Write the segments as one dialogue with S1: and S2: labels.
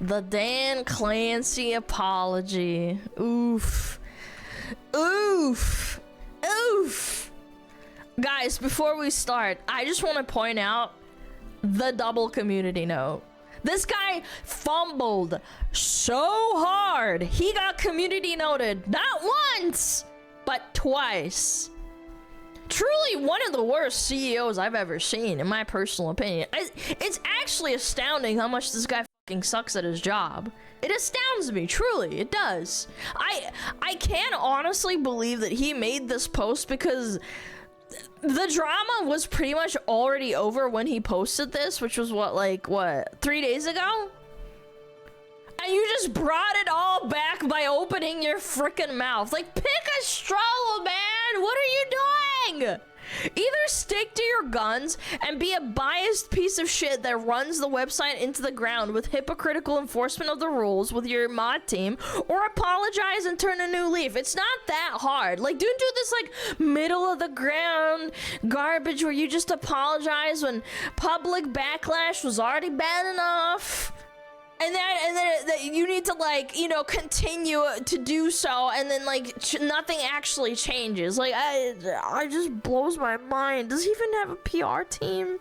S1: The Dan Clancy apology. Oof. Oof. Oof. Guys, before we start, I just want to point out the double community note. This guy fumbled so hard. He got community noted not once, but twice. Truly one of the worst CEOs I've ever seen, in my personal opinion. It's actually astounding how much this guy fucking sucks at his job. It astounds me, truly, it does. I can't honestly believe that he made this post because the drama was pretty much already over when he posted this, which was what, 3 days ago? And you just brought it all back by opening your freaking mouth. Like, pick a straw, man! What are you doing? Either stick to your guns and be a biased piece of shit that runs the website into the ground with hypocritical enforcement of the rules with your mod team, or apologize and turn a new leaf. It's not that hard. Like, don't do this like middle of the ground garbage where you just apologize when public backlash was already bad enough. And then you need to, like, you know, continue to do so, and then, like, nothing actually changes. Like, I just blows my mind. Does he even have a PR team?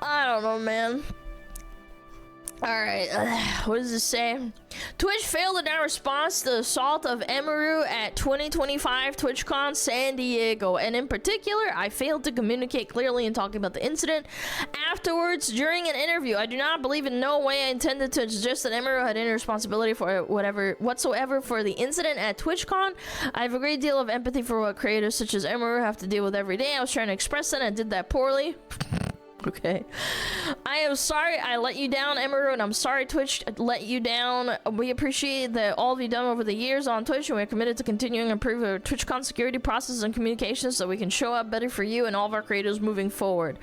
S1: I don't know, man. Alright, what does this say? Twitch failed in our response to the assault of Emiru at 2025 TwitchCon San Diego, and in particular, I failed to communicate clearly in talking about the incident afterwards during an interview. I do not believe in no way I intended to suggest that Emiru had any responsibility for whatsoever for the incident at TwitchCon. I have a great deal of empathy for what creators such as Emiru have to deal with every day. I was trying to express that and I did that poorly. Okay. I am sorry I let you down, Emiru, and I'm sorry Twitch let you down. We appreciate that all of you done over the years on Twitch, and we're committed to continuing to improve our TwitchCon security processes and communications so we can show up better for you and all of our creators moving forward.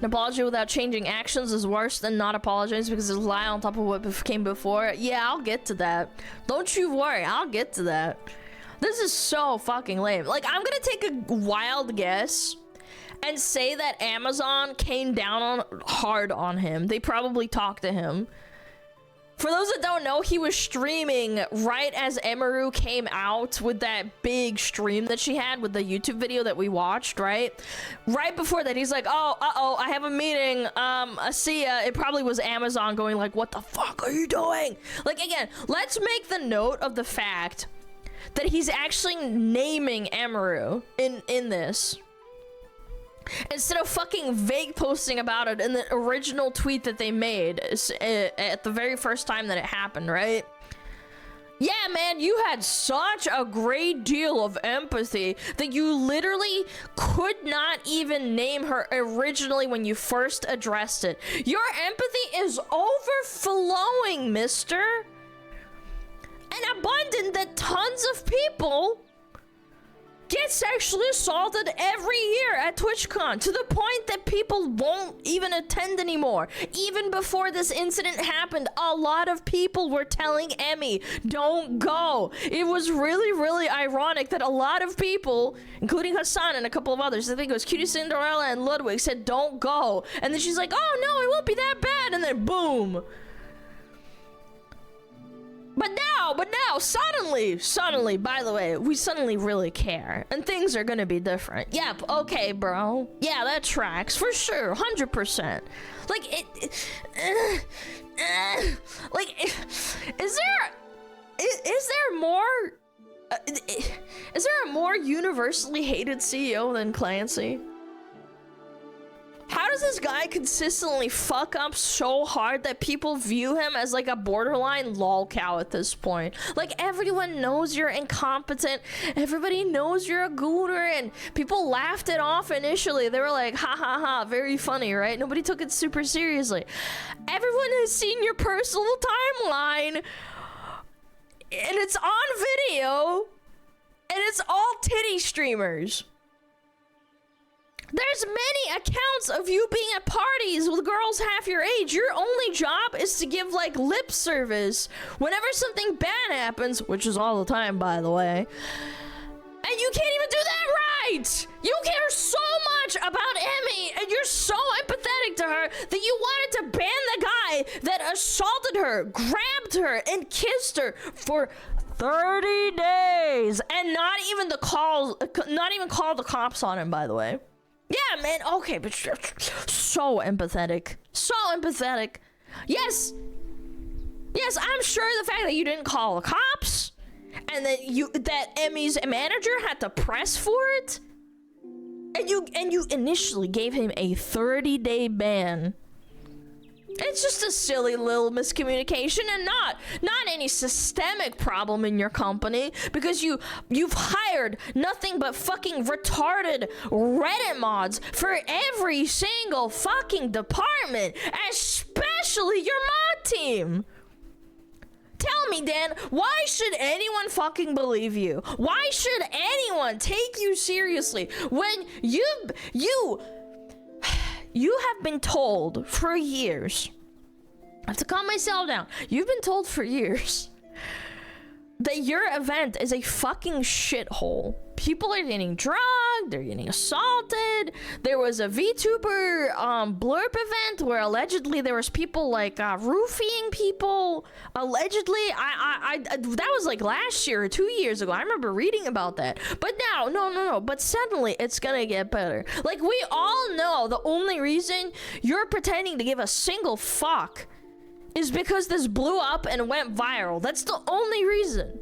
S1: An apology without changing actions is worse than not apologizing because it's a lie on top of what came before. Yeah, I'll get to that. Don't you worry, I'll get to that. This is so fucking lame. Like, I'm gonna take a wild guess and say that Amazon came down hard on him. They probably talked to him. For those that don't know, he was streaming right as Emiru came out with that big stream that she had with the YouTube video that we watched, right? Right before that, he's like, oh, uh-oh, I have a meeting, I see ya. It probably was Amazon going like, what the fuck are you doing? Like, again, let's make the note of the fact that he's actually naming Emiru in this. Instead of fucking vague posting about it in the original tweet that they made at the very first time that it happened, right? Yeah, man, you had such a great deal of empathy that you literally could not even name her originally when you first addressed it. Your empathy is overflowing, mister. And abundant that tons of people get sexually assaulted every year at TwitchCon, to the point that people won't even attend anymore. Even before this incident happened, a lot of people were telling Emmy, don't go. It was really, really ironic that a lot of people, including Hassan and a couple of others, I think it was Cutie Cinderella and Ludwig, said don't go. And then she's like, oh no, it won't be that bad. And then boom. But now, suddenly, by the way, we suddenly really care, and things are gonna be different. Yep, okay, bro. Yeah, that tracks, for sure, 100%. Like, is there a more universally hated CEO than Clancy? How does this guy consistently fuck up so hard that people view him as like a borderline lolcow at this point? Like, everyone knows you're incompetent, everybody knows you're a gooner, and people laughed it off initially. They were like, ha ha ha, very funny, right? Nobody took it super seriously. Everyone has seen your personal timeline, and it's on video, and it's all titty streamers. There's many accounts of you being at parties with girls half your age. Your only job is to give like lip service whenever something bad happens, which is all the time, by the way. And you can't even do that right! You care so much about Emmy, and you're so empathetic to her that you wanted to ban the guy that assaulted her, grabbed her, and kissed her for 30 days, and not even call the cops on him, by the way. Yeah, man, okay, but so empathetic. So empathetic. Yes, I'm sure the fact that you didn't call the cops, and that Emmy's manager had to press for it, and you initially gave him a 30-day ban. It's just a silly little miscommunication, and not any systemic problem in your company, because you've hired nothing but fucking retarded Reddit mods for every single fucking department, especially your mod team. Tell me, Dan, why should anyone fucking believe you? Why should anyone take you seriously when you have been told for years, I have to calm myself down, you've been told for years that your event is a fucking shithole. People are getting drugged, they're getting assaulted. There was a VTuber blurb event where allegedly there was people like roofing people. Allegedly, I that was like last year or 2 years ago. I remember reading about that. But now, no. But suddenly it's gonna get better. Like, we all know the only reason you're pretending to give a single fuck is because this blew up and went viral. That's the only reason.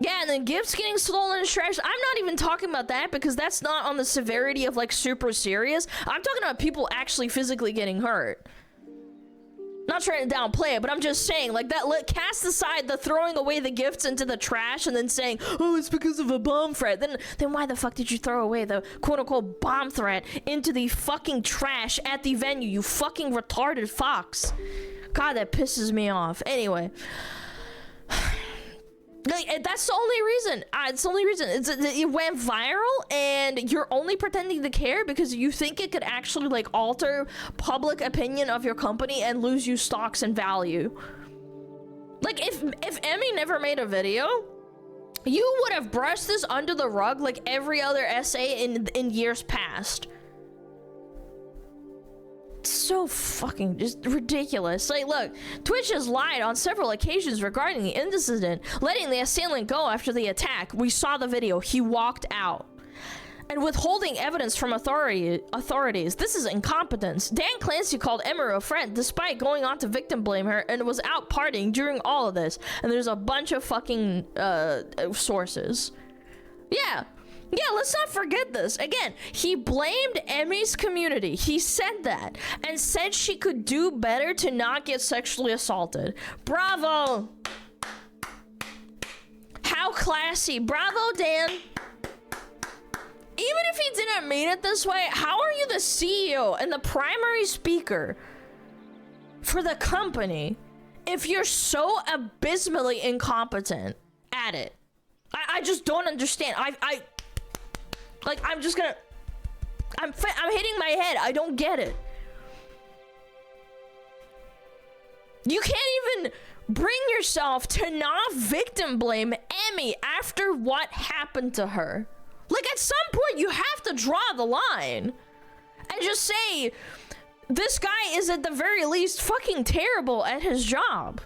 S1: Yeah, and then gifts getting stolen and trashed. I'm not even talking about that, because that's not on the severity of like super serious. I'm talking about people actually physically getting hurt. Not trying to downplay it, but I'm just saying, like, that, cast aside the throwing away the gifts into the trash and then saying, oh, it's because of a bomb threat. Then why the fuck did you throw away the quote-unquote bomb threat into the fucking trash at the venue, you fucking retarded fox? God, that pisses me off. Anyway. Like, that's the only reason. It's the only reason. It went viral, and you're only pretending to care because you think it could actually like alter public opinion of your company and lose you stocks and value. Like, if Emmy never made a video, you would have brushed this under the rug like every other essay in years past. So fucking just ridiculous. Like, look, Twitch has lied on several occasions regarding the incident, letting the assailant go after the attack. We saw the video. He walked out. And withholding evidence from authorities. This is incompetence. Dan Clancy called Emery a friend despite going on to victim blame her and was out partying during all of this. And there's a bunch of fucking sources. Yeah, let's not forget this. Again, he blamed Emmy's community. He said that and said she could do better to not get sexually assaulted. Bravo. How classy. Bravo, Dan. Even if he didn't mean it this way, how are you the CEO and the primary speaker for the company if you're so abysmally incompetent at it? I just don't understand. Like, I'm hitting my head. I don't get it. You can't even bring yourself to not victim blame Emmy after what happened to her. Like, at some point, you have to draw the line and just say, this guy is at the very least fucking terrible at his job.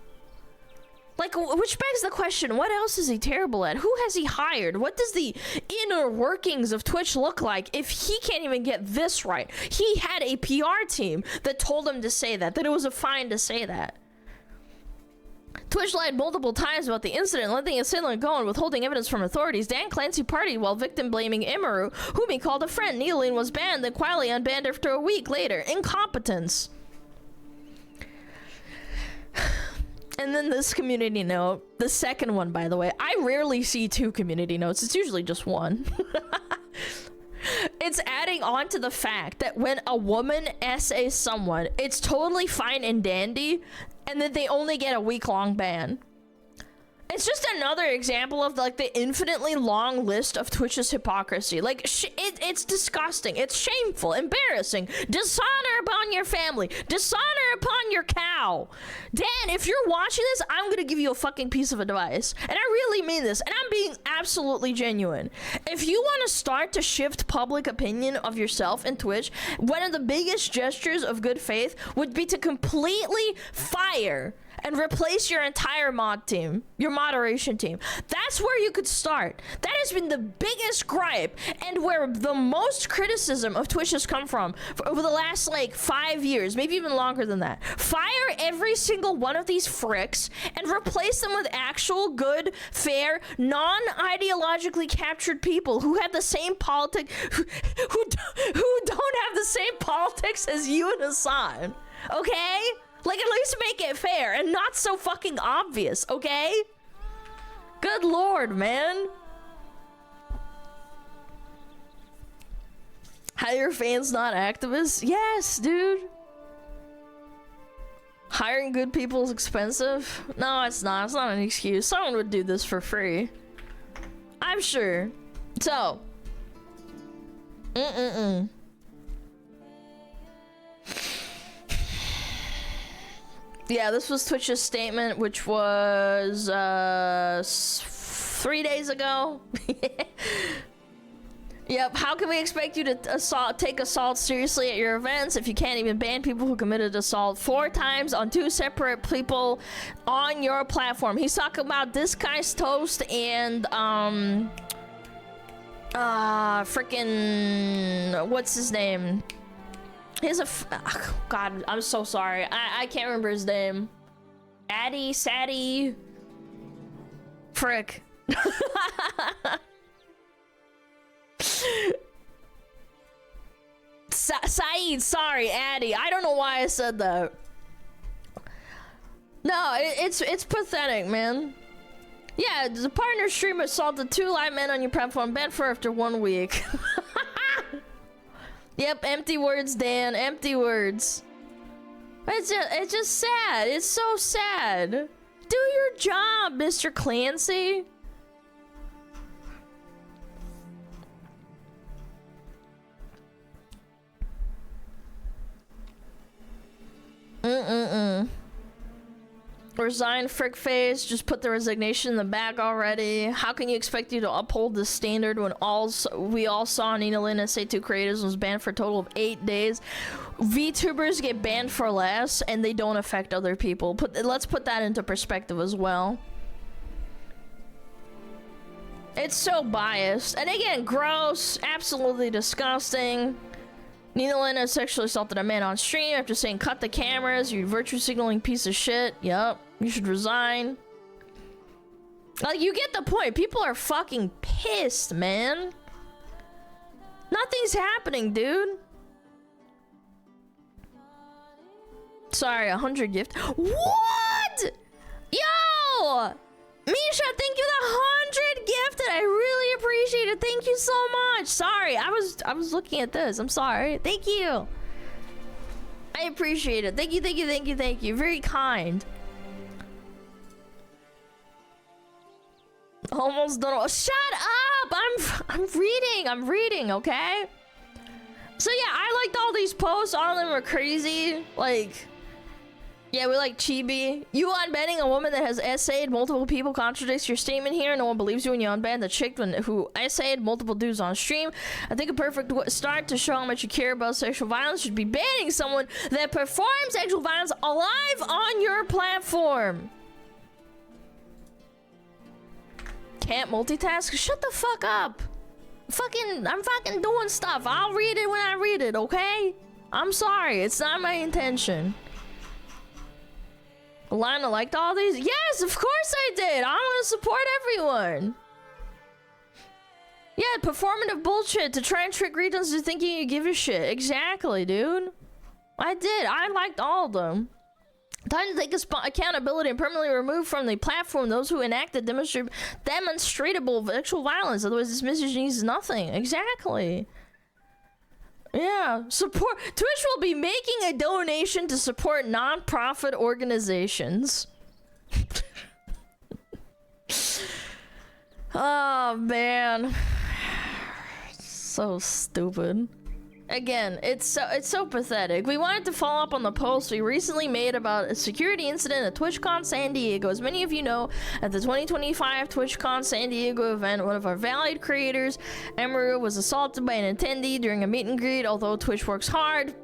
S1: Like, which begs the question, what else is he terrible at? Who has he hired? What does the inner workings of Twitch look like if he can't even get this right? He had a PR team that told him to say that it was a fine to say that. Twitch lied multiple times about the incident, letting the assailant go and withholding evidence from authorities. Dan Clancy partied while victim blaming Imaru, whom he called a friend. Neoline was banned, then quietly unbanned after a week later. Incompetence. And then this community note, the second one, by the way. I rarely see two community notes. It's usually just one. It's adding on to the fact that when a woman essays someone, it's totally fine and dandy, and that they only get a week-long ban. It's just another example of like the infinitely long list of Twitch's hypocrisy. Like, it's disgusting. It's shameful, embarrassing. Dishonor upon your family. Dishonor upon your cow. Dan, if you're watching this, I'm gonna give you a fucking piece of advice. And I really mean this. And I'm being absolutely genuine. If you want to start to shift public opinion of yourself in Twitch, one of the biggest gestures of good faith would be to completely fire and replace your entire mod team, your moderation team. That's where you could start. That has been the biggest gripe and where the most criticism of Twitch has come from for over the last like 5 years, maybe even longer than that. Fire every single one of these fricks and replace them with actual good, fair, non-ideologically captured people who have the same politic, who don't have the same politics as you and Hassan, okay? Like, at least make it fair and not so fucking obvious, okay? Good lord, man. Hire fans, not activists? Yes, dude. Hiring good people is expensive? No, it's not. It's not an excuse. Someone would do this for free. I'm sure. So. Yeah, this was Twitch's statement, which was 3 days ago. Yep, how can we expect you to take assault seriously at your events if you can't even ban people who committed assault 4 times on 2 separate people on your platform? He's talking about this guy's toast and freaking what's his name? He's a God, I'm so sorry. I can't remember his name. Sadie. Frick. Saeed, sorry, Addy. I don't know why I said that. No, it's pathetic, man. Yeah, the partner streamer assaulted 2 live men on your platform, banned for after 1 week. Yep, empty words, Dan. Empty words. It's just sad. It's so sad. Do your job, Mr. Clancy. Resign, frick face. Just put the resignation in the bag already. How can you expect you to uphold this standard when we all saw Nina Lynn and Say 2 creators was banned for a total of 8 days? VTubers get banned for less and they don't affect other people. Let's put that into perspective as well. It's so biased. And again, gross, absolutely disgusting. Nina Lynn has sexually assaulted a man on stream after saying cut the cameras, you virtue signaling piece of shit. Yup, you should resign. Like, you get the point. People are fucking pissed, man. Nothing's happening, dude. Sorry, 100 gift. What? Yo! Misha, thank you the 100 gifted. I really appreciate it. Thank you so much. Sorry, I was looking at this. I'm sorry. Thank you. I appreciate it. Thank you, thank you, thank you, thank you. Very kind. Almost done. Shut up! I'm reading, okay? So yeah, I liked all these posts. All of them were crazy. Like, yeah, we like chibi. You unbanning a woman that has essayed multiple people contradicts your statement here. No one believes you when you unban the chick who essayed multiple dudes on stream. I think a perfect start to show how much you care about sexual violence should be banning someone that performs sexual violence live on your platform. Can't multitask? Shut the fuck up. I'm fucking doing stuff. I'll read it when I read it, okay? I'm sorry. It's not my intention. Alana liked all these? Yes, of course I did. I want to support everyone. Yeah, performative bullshit to try and trick readers into thinking you give a shit. Exactly, dude. I did. I liked all of them. Time to take accountability and permanently remove from the platform those who enacted demonstrable sexual violence. Otherwise, this message means nothing. Exactly. Yeah, support. Twitch will be making a donation to support non-profit organizations. Oh man, so stupid. Again, it's so pathetic. We wanted to follow up on the post we recently made about a security incident at TwitchCon San Diego. As many of you know, at the 2025 TwitchCon San Diego event, one of our valued creators, Emeru, was assaulted by an attendee during a meet and greet. Although Twitch works hard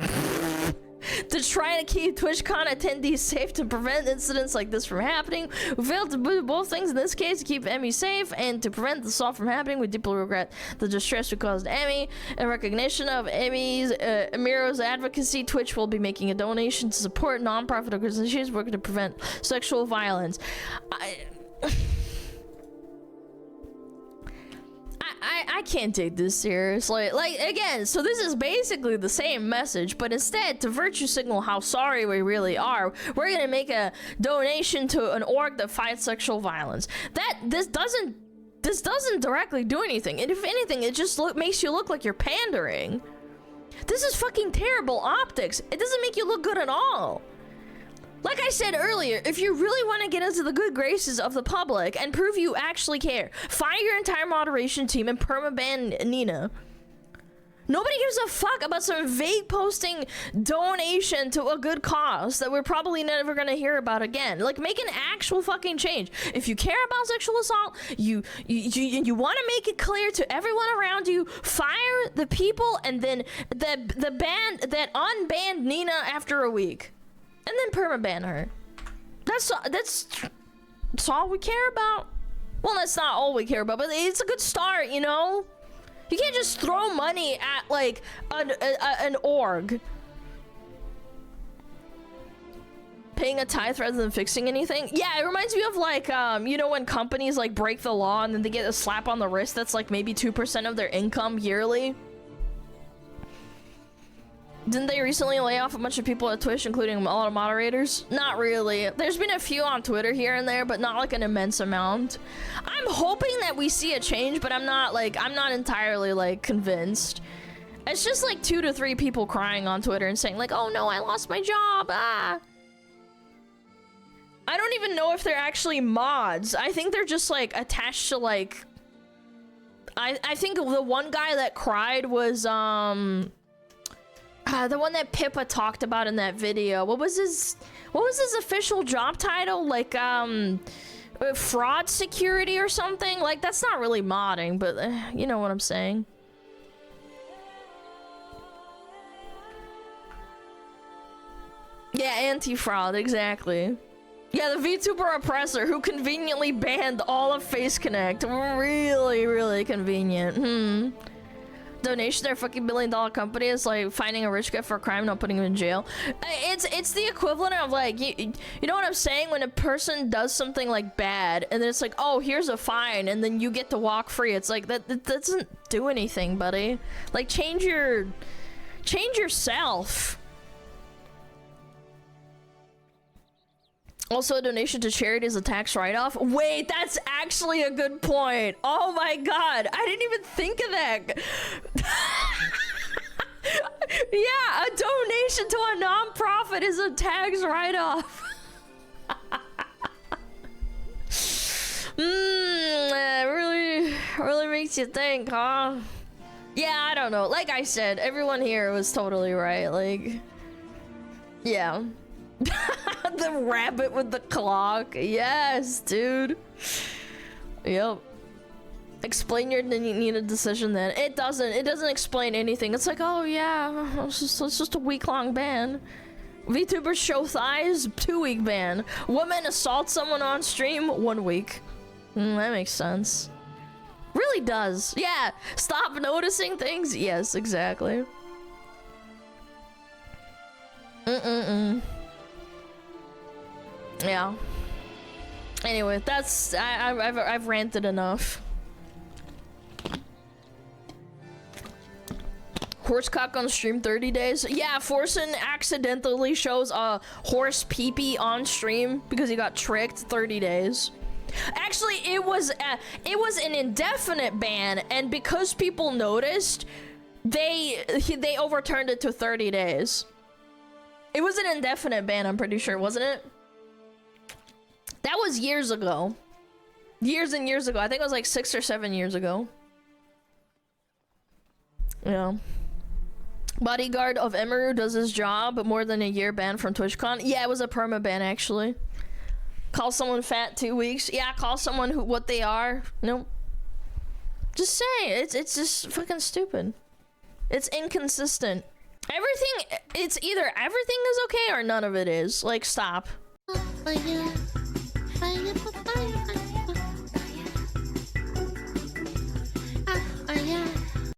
S1: to try to keep TwitchCon attendees safe to prevent incidents like this from happening, we failed to do both things in this case: to keep Emmy safe and to prevent the assault from happening. We deeply regret the distress we caused Emmy. In recognition of Emiro's advocacy, Twitch will be making a donation to support non-profit organizations working to prevent sexual violence. I can't take this seriously. Like, again, so this is basically the same message, but instead, to virtue signal how sorry we really are, we're gonna make a donation to an org that fights sexual violence. This doesn't directly do anything, and if anything, it just makes you look like you're pandering. This is fucking terrible optics. It doesn't make you look good at all. Like I said earlier, if you really want to get into the good graces of the public and prove you actually care, fire your entire moderation team and permaban Nina. Nobody gives a fuck about some vague posting donation to a good cause that we're probably never gonna hear about again. Like, make an actual fucking change. If you care about sexual assault, you want to make it clear to everyone around you, fire the people and then the band that unbanned Nina after a week. And then permaban her. That's all we care about. Well, that's not all we care about, but it's a good start, you know? You can't just throw money at, like, an org. Paying a tithe rather than fixing anything? Yeah, it reminds me of, like, you know, when companies, like, break the law and then they get a slap on the wrist that's, like, maybe 2% of their income yearly? Didn't they recently lay off a bunch of people at Twitch, including a lot of moderators? Not really. There's been a few on Twitter here and there, but not like an immense amount. I'm hoping that we see a change, but I'm not entirely like convinced. It's just like 2 to 3 people crying on Twitter and saying like, oh no, I lost my job, ah. I don't even know if they're actually mods. I think they're just like attached to like, I think the one guy that cried was, the one that Pippa talked about in that video. What was his official job title? Like, fraud security or something? Like, that's not really modding, but you know what I'm saying. Yeah, anti-fraud, exactly. Yeah, the VTuber oppressor who conveniently banned all of Face Connect. Really, really convenient. Donation to their fucking $1 billion company is like finding a rich guy for a crime, not putting him in jail. It's the equivalent of like, you know what I'm saying? When a person does something like bad and then it's like, oh, here's a fine, and then you get to walk free. It's like, that doesn't do anything, buddy. Like, change yourself. Also, a donation to charity is a tax write-off. Wait, that's actually a good point. Oh my god, I didn't even think of that. Yeah, a donation to a non-profit is a tax write-off. Really makes you think, huh? Yeah, I don't know. Like I said, everyone here was totally right. Like, yeah. The rabbit with the clock. Yes, dude. Yep. Explain your need a decision then. It doesn't explain anything. It's like, oh yeah, it's just a week-long ban. VTubers show thighs, 2-week ban. Woman assault someone on stream, 1 week. That makes sense. Really does. Yeah. Stop noticing things. Yes, exactly. Yeah. Anyway, that's I've ranted enough. Horsecock on stream 30 days. Yeah, Forsen accidentally shows a horse pee-pee on stream because he got tricked. 30 days. Actually, it was an indefinite ban, and because people noticed, they overturned it to 30 days. It was an indefinite ban, I'm pretty sure, wasn't it? That was years ago. Years and years ago. I think it was like 6 or 7 years ago. Yeah. Bodyguard of Emeru does his job. More than a year banned from TwitchCon. Yeah, it was a perma ban actually. Call someone fat 2 weeks. Yeah, call someone who what they are. Nope. Just say it's just fucking stupid. It's inconsistent. Everything, it's either everything is okay or none of it is. Like, stop.